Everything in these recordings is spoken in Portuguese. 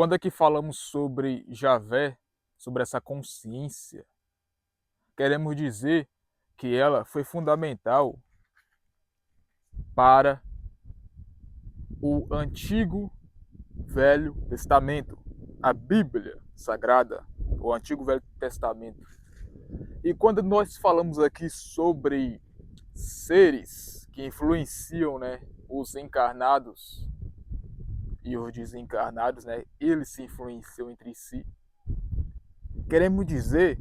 quando aqui falamos sobre Javé, sobre essa consciência, queremos dizer que ela foi fundamental para o Antigo Velho Testamento, a Bíblia Sagrada, o Antigo Velho Testamento. E quando nós falamos aqui sobre seres que influenciam, os encarnados e os desencarnados, eles se influenciam entre si, queremos dizer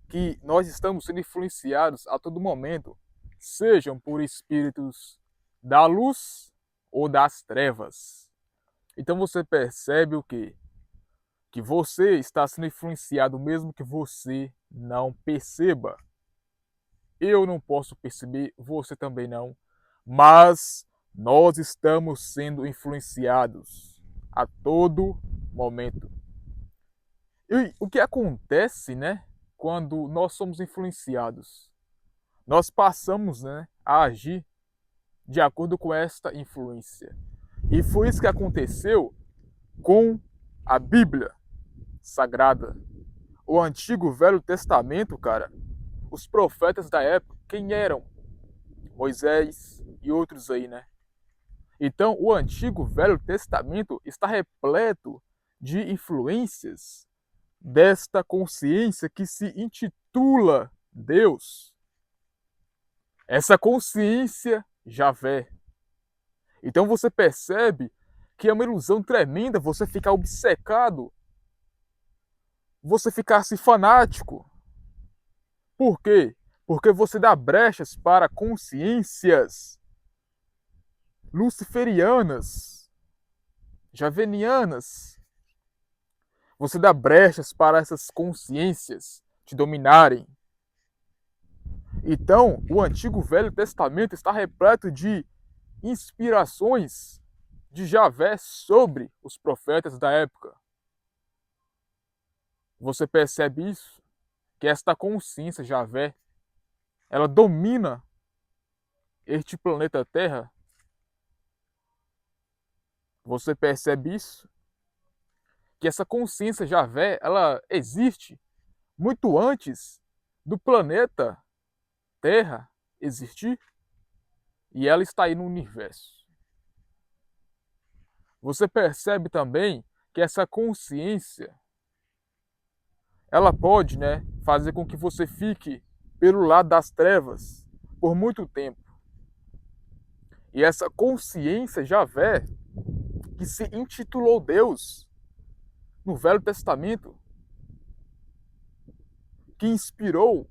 que nós estamos sendo influenciados a todo momento, sejam por espíritos da luz ou das trevas. Então você percebe o quê? Que você está sendo influenciado mesmo que você não perceba. Eu não posso perceber, você também não, mas nós estamos sendo influenciados a todo momento. E o que acontece, quando nós somos influenciados? Nós passamos, a agir de acordo com esta influência. E foi isso que aconteceu com a Bíblia Sagrada. O Antigo Velho Testamento, cara, os profetas da época, quem eram? Moisés e outros aí, Então, o Antigo Velho Testamento está repleto de influências desta consciência que se intitula Deus. Essa consciência Javé. Então você percebe que é uma ilusão tremenda você ficar obcecado, você ficar assim fanático. Por quê? Porque você dá brechas para consciências luciferianas, javenianas. Você dá brechas para essas consciências te dominarem. Então, o Antigo Velho Testamento está repleto de inspirações de Javé sobre os profetas da época. Você percebe isso? Que esta consciência Javé, ela domina este planeta Terra. Você percebe isso? Que essa consciência Javé, ela existe muito antes do planeta Terra existir, e ela está aí no universo. Você percebe também que essa consciência, ela pode, fazer com que você fique pelo lado das trevas por muito tempo. E essa consciência Javé, que se intitulou Deus no Velho Testamento, que inspirou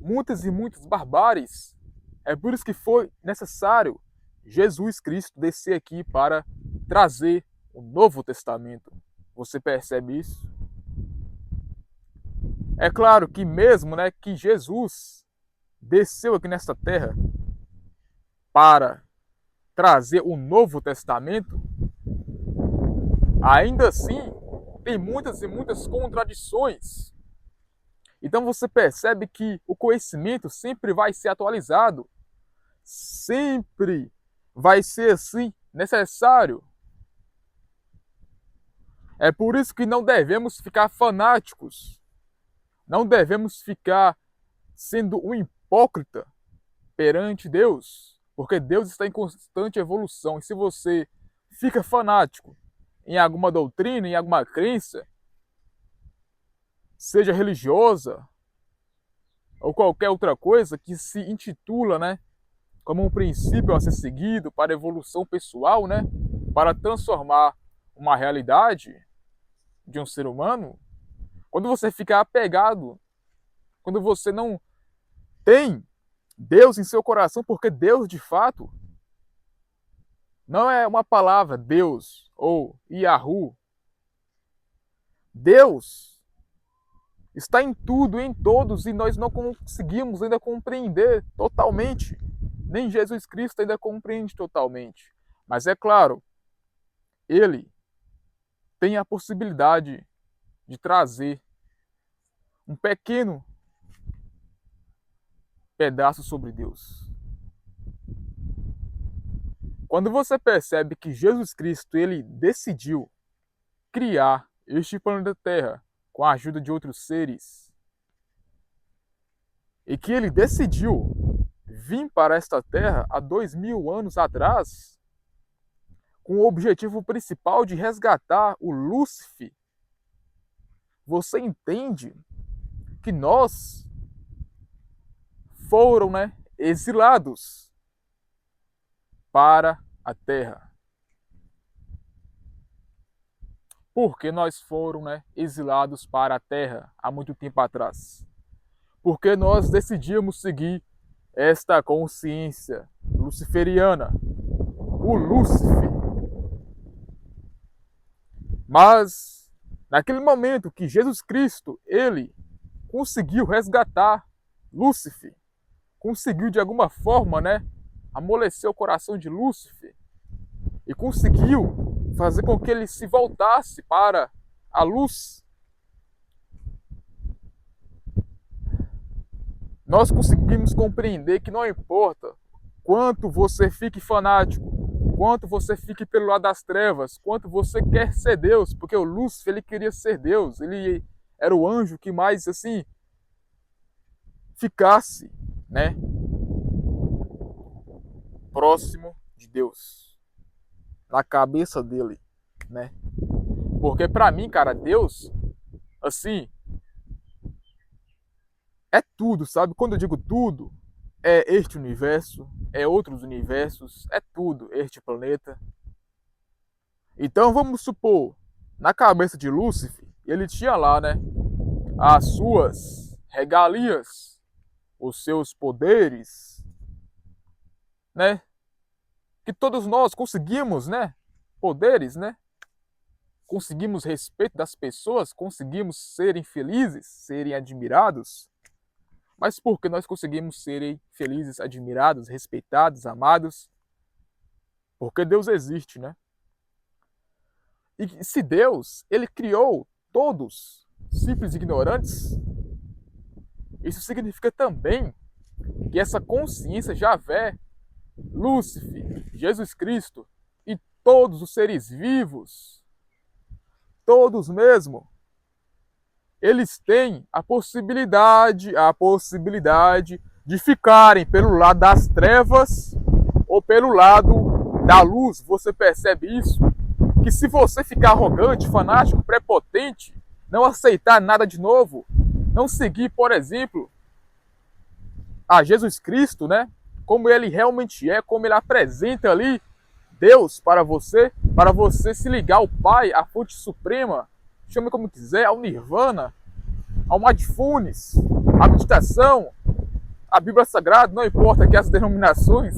muitas e muitas barbáries, é por isso que foi necessário Jesus Cristo descer aqui para trazer o Novo Testamento. Você percebe isso? É claro que mesmo, que Jesus desceu aqui nesta terra para trazer o Novo Testamento, ainda assim tem muitas e muitas contradições. Então você percebe que o conhecimento sempre vai ser atualizado, sempre vai ser assim necessário. É por isso que não devemos ficar fanáticos, não devemos ficar sendo um hipócrita perante Deus, porque Deus está em constante evolução. E se você fica fanático em alguma doutrina, em alguma crença, seja religiosa ou qualquer outra coisa que se intitula, como um princípio a ser seguido para a evolução pessoal, para transformar uma realidade de um ser humano, quando você fica apegado, quando você não tem Deus em seu coração, porque Deus de fato não é uma palavra Deus ou Yahu. Deus está em tudo, em todos, e nós não conseguimos ainda compreender totalmente. Nem Jesus Cristo ainda compreende totalmente. Mas é claro, Ele tem a possibilidade de trazer um pequeno pedaço sobre Deus. Quando você percebe que Jesus Cristo, ele decidiu criar este planeta Terra com a ajuda de outros seres, e que ele decidiu vir para esta Terra há 2000 anos atrás, com o objetivo principal de resgatar o Lúcifer, você entende que nós foram, exilados para a Terra. Por que nós foram, exilados para a Terra há muito tempo atrás? Porque nós decidimos seguir esta consciência luciferiana, o Lúcifer. Mas naquele momento que Jesus Cristo, ele conseguiu resgatar Lúcifer, conseguiu de alguma forma, amolecer o coração de Lúcifer e conseguiu fazer com que ele se voltasse para a luz. Nós conseguimos compreender que não importa quanto você fique fanático, quanto você fique pelo lado das trevas, quanto você quer ser Deus, porque o Lúcifer, ele queria ser Deus, ele era o anjo que mais, assim, ficasse, próximo de Deus, na cabeça dele, Porque pra mim, cara, Deus, assim, é tudo, sabe? Quando eu digo tudo, é este universo, é outros universos, é tudo, este planeta. Então vamos supor, na cabeça de Lúcifer, ele tinha lá, as suas regalias, os seus poderes, que todos nós conseguimos, poderes, conseguimos respeito das pessoas, conseguimos serem felizes, serem admirados. Mas por que nós conseguimos serem felizes, admirados, respeitados, amados? Porque Deus existe, E se Deus, ele criou todos simples e ignorantes, isso significa também que essa consciência Javé, Lúcifer, Jesus Cristo e todos os seres vivos, todos mesmo, eles têm a possibilidade de ficarem pelo lado das trevas ou pelo lado da luz. Você percebe isso? Que se você ficar arrogante, fanático, prepotente, não aceitar nada de novo, não seguir, por exemplo, a Jesus Cristo, como ele realmente é, como ele apresenta ali Deus para você se ligar ao Pai, à fonte suprema, chame como quiser, ao Nirvana, ao Mindfulness, à meditação, à Bíblia Sagrada, não importa que as denominações,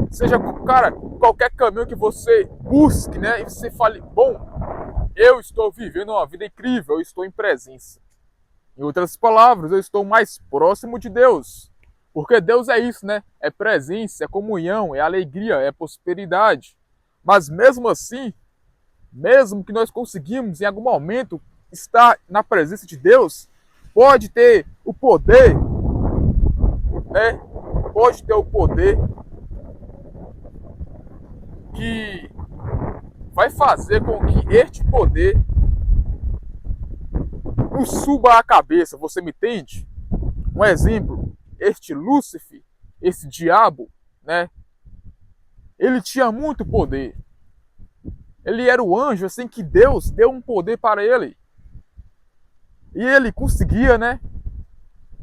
seja, cara, qualquer caminho que você busque, e você fale, bom, eu estou vivendo uma vida incrível, eu estou em presença. Em outras palavras, eu estou mais próximo de Deus. Porque Deus é isso, É presença, é comunhão, é alegria, é prosperidade. Mas mesmo assim, mesmo que nós conseguimos em algum momento estar na presença de Deus, pode ter o poder, Pode ter o poder que vai fazer com que este poder nos suba a cabeça, você me entende? Um exemplo, este Lúcifer, esse diabo, ele tinha muito poder. Ele era o anjo, assim, que Deus deu um poder para ele. E ele conseguia,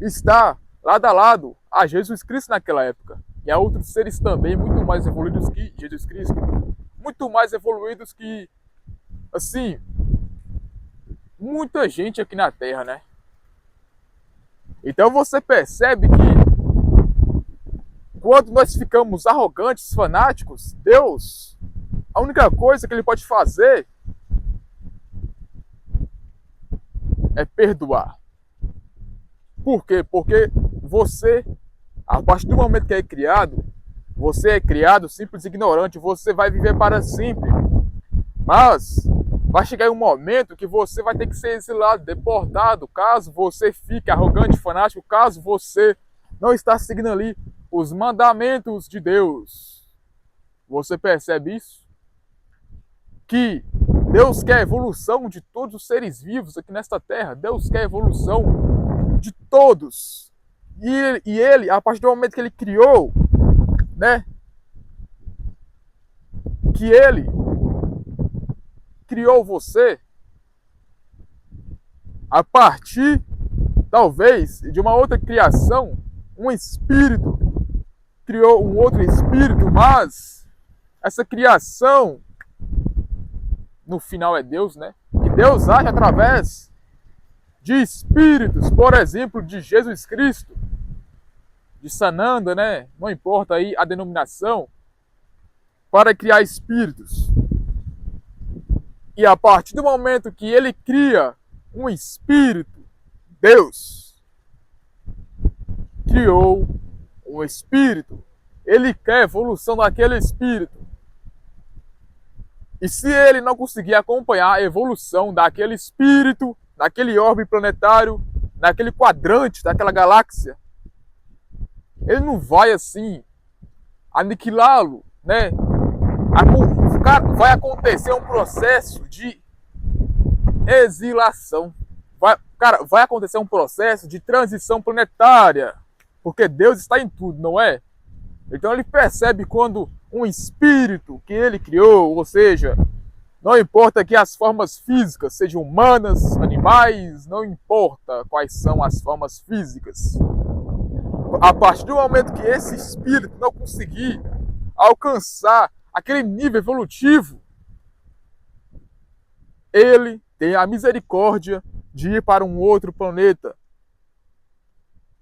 estar lado a lado a Jesus Cristo naquela época. E a outros seres também muito mais evoluídos que Jesus Cristo. Muito mais evoluídos que, assim, muita gente aqui na Terra, Então você percebe que quando nós ficamos arrogantes, fanáticos, Deus, a única coisa que ele pode fazer é perdoar. Por quê? Porque você, a partir do momento que você é criado simples e ignorante, você vai viver para sempre. Mas vai chegar um momento que você vai ter que ser exilado, deportado, caso você fique arrogante, fanático, caso você não está seguindo ali os mandamentos de Deus. Você percebe isso? Que Deus quer a evolução de todos os seres vivos aqui nesta terra. Deus quer a evolução de todos. E ele, a partir do momento que ele criou, né? Que ele criou você a partir, talvez, de uma outra criação, um espírito criou um outro espírito, mas essa criação no final é Deus, né? Que Deus age através de espíritos, por exemplo, de Jesus Cristo, de Sananda, né? Não importa aí a denominação, para criar espíritos. E a partir do momento que ele cria um espírito, Deus criou um espírito. Ele quer a evolução daquele espírito. E se ele não conseguir acompanhar a evolução daquele espírito, naquele orbe planetário, naquele quadrante daquela galáxia, ele não vai assim aniquilá-lo, né? Vai acontecer um processo de exilação. Vai acontecer um processo de transição planetária, porque Deus está em tudo, não é? Então ele percebe quando um espírito que ele criou, ou seja, não importa que as formas físicas sejam humanas, animais, não importa quais são as formas físicas. A partir do momento que esse espírito não conseguir alcançar aquele nível evolutivo, ele tem a misericórdia de ir para um outro planeta,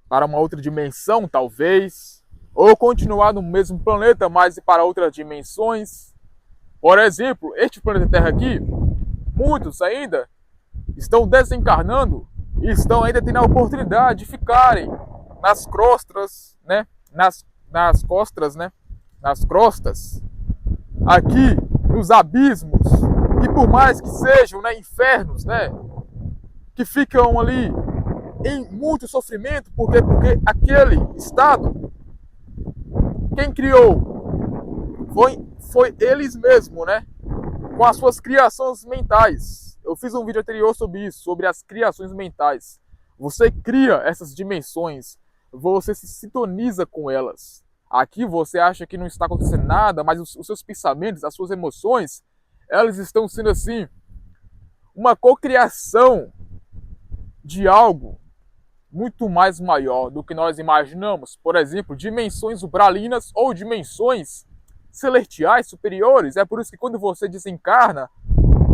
para uma outra dimensão, talvez, ou continuar no mesmo planeta, mas ir para outras dimensões. Por exemplo, este planeta Terra aqui, muitos ainda estão desencarnando e estão ainda tendo a oportunidade de ficarem nas crostas, né? Nas crostas, aqui nos abismos, que por mais que sejam, né, infernos, né, que ficam ali em muito sofrimento, porque aquele estado, quem criou foi eles mesmos, né, com as suas criações mentais. Eu fiz um vídeo anterior sobre isso, sobre as criações mentais. Você cria essas dimensões, você se sintoniza com elas. Aqui você acha que não está acontecendo nada, mas os seus pensamentos, as suas emoções, elas estão sendo assim, uma cocriação de algo muito mais maior do que nós imaginamos. Por exemplo, dimensões ubralinas ou dimensões celestiais superiores. É por isso que quando você desencarna,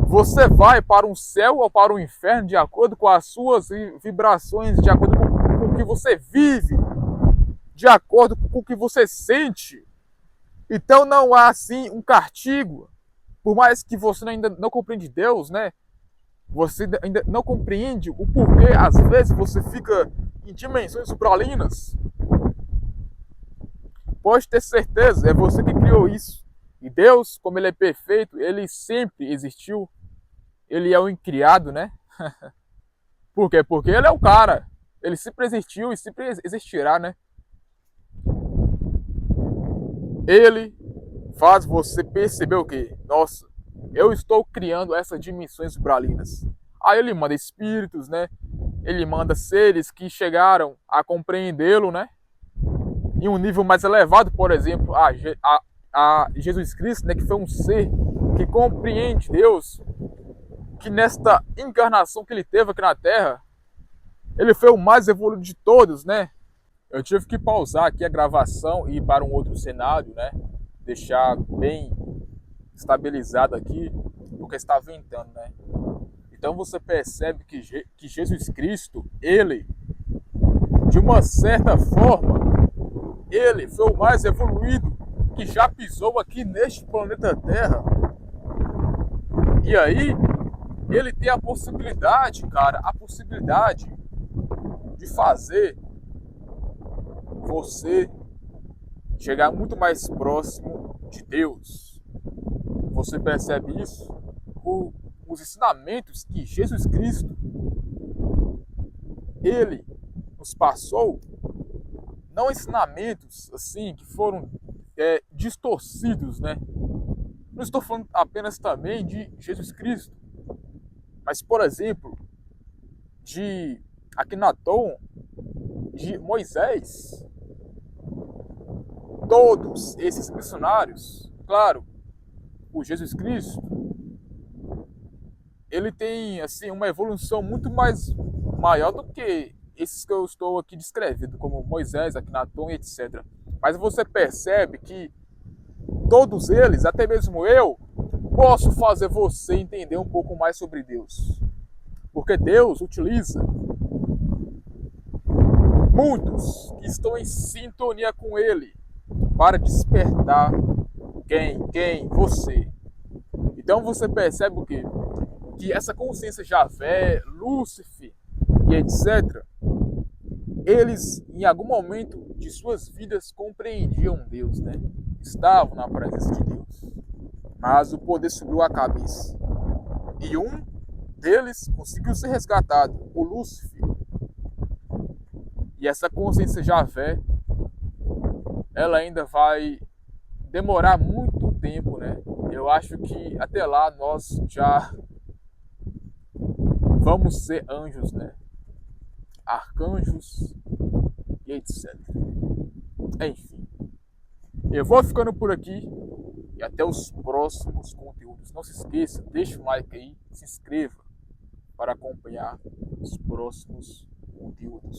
você vai para um céu ou para um inferno de acordo com as suas vibrações, de acordo com o que você vive, de acordo com o que você sente. Então não há assim um castigo. Por mais que você ainda não compreende Deus, né? Você ainda não compreende o porquê, às vezes, você fica em dimensões supralinas. Pode ter certeza, é você que criou isso. E Deus, como Ele é perfeito, Ele sempre existiu. Ele é o incriado, né? Por quê? Porque Ele é o cara. Ele sempre existiu e sempre existirá, né? Ele faz você perceber o quê? Nossa, eu estou criando essas dimensões supralinas. Aí ele manda espíritos, né? Ele manda seres que chegaram a compreendê-lo, né? Em um nível mais elevado, por exemplo, a Jesus Cristo, né? Que foi um ser que compreende Deus, que nesta encarnação que ele teve aqui na Terra, ele foi o mais evoluído de todos, né? Eu tive que pausar aqui a gravação e ir para um outro cenário, né? Deixar bem estabilizado aqui, porque está ventando, né? Então você percebe que Jesus Cristo, ele, de uma certa forma, ele foi o mais evoluído que já pisou aqui neste planeta Terra. E aí, ele tem a possibilidade, cara, a possibilidade de fazer você chegar muito mais próximo de Deus. Você percebe isso? Os ensinamentos que Jesus Cristo, ele nos passou, não ensinamentos assim que foram distorcidos, né? Não estou falando apenas também de Jesus Cristo, mas, por exemplo, de Akhenaton, de Moisés, todos esses missionários, claro, o Jesus Cristo, ele tem assim uma evolução muito mais maior do que esses que eu estou aqui descrevendo, como Moisés, Akhenaton e etc. Mas você percebe que todos eles, até mesmo eu, posso fazer você entender um pouco mais sobre Deus. Porque Deus utiliza muitos que estão em sintonia com Ele para despertar quem? Você. Então você percebe o quê? Que essa consciência Javé, Lúcifer e etc., eles em algum momento de suas vidas compreendiam Deus, né? Estavam na presença de Deus. Mas o poder subiu a cabeça. E um deles conseguiu ser resgatado, o Lúcifer. E essa consciência Javé, ela ainda vai demorar muito tempo, né? Eu acho que até lá nós já vamos ser anjos, né? Arcanjos e etc. Enfim, eu vou ficando por aqui e até os próximos conteúdos. Não se esqueça, deixa o like aí, se inscreva para acompanhar os próximos conteúdos.